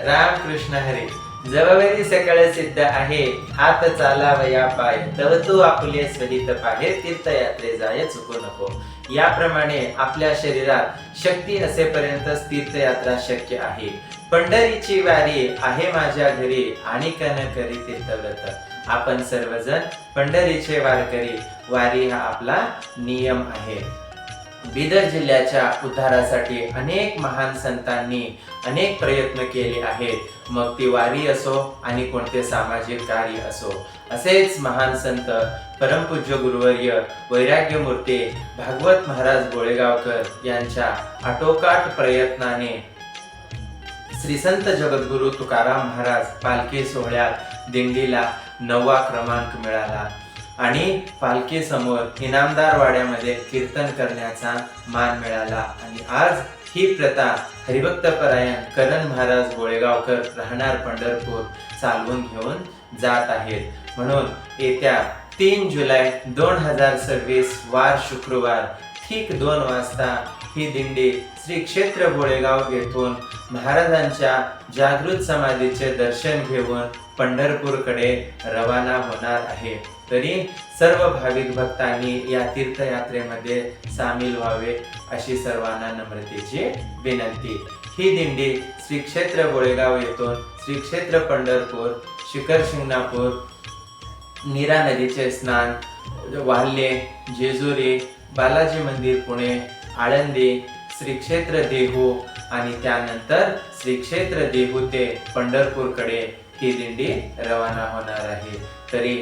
रामकृष्ण हरी. जवळी सकळ सिद्ध आहे, हात चालावया पाय, तव तू आपुले सहित पाहे, तीर्थयात्रे जाय चुकू नको. याप्रमाणे आपल्या शरीरात शक्ती असेपर्यंत तीर्थयात्रा शक्य आहे. पंढरीची वारी आहे माझ्या घरी, आणि कन करी तीर्थव्रत. आपण सर्वजण पंढरीचे वारकरी, वारी हा आपला नियम आहे. बिदर जिल्ह्याच्या उद्धारासाठी अनेक महान संतांनी अनेक प्रयत्न केले आहेत. मग ती वारी असो आणि कोणते सामाजिक कार्य असो. असेच महान संत परमपूज्य गुरुवर्य वैराग्यमूर्ती भागवत महाराज गोळेगावकर यांच्या आटोकाट प्रयत्नाने श्री संत जगद्गुरु तुकाराम महाराज पालखी सोहळ्यात दिंडीला 9वा क्रमांक मिळाला आणि पालखी समोर इनामदार वाड्यामध्ये कीर्तन करण्याचा मान मिळाला. आणि आज ही प्रथा हरिभक्तपरायण करण महाराज गोळेगावकर राहणार पंढरपूर चालवून घेऊन जात आहेत. म्हणून येत्या 3 जुलै 2026 वार शुक्रवार ठीक 2 वाजता ही दिंडी श्री क्षेत्र गोळेगाव येथून महाराजांच्या जागृत समाधीचे दर्शन घेऊन पंढरपूरकडे रवाना होणार आहे. तरी सर्व भाविक भक्तांनी या तीर्थयात्रेमध्ये सामील व्हावे अशी सर्वांना नम्रतेची विनंती. ही दिंडी श्री क्षेत्र गोळेगाव येथून श्री क्षेत्र पंढरपूर, शिखर शिंगणापूर, नीरा नदीचे स्नान, वाल्हे, जेजुरी, बालाजी मंदिर पुणे, आळंदी, श्री क्षेत्र देहू आणि त्यानंतर श्री क्षेत्र देहू ते पंढरपूरकडे ही दिंडी रवाना होणार आहे. तरी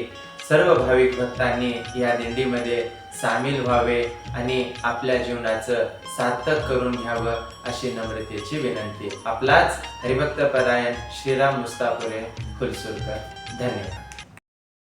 सर्व भाविक भक्तांनी या दिंडीमध्ये सामील व्हावे आणि आपल्या जीवनाचं सार्थक करून घ्यावं अशी नम्रतेची विनंती. आपलाच हरिभक्तपरायण श्रीराम मुस्तापुरे फुलसुरकर. धन्यवाद.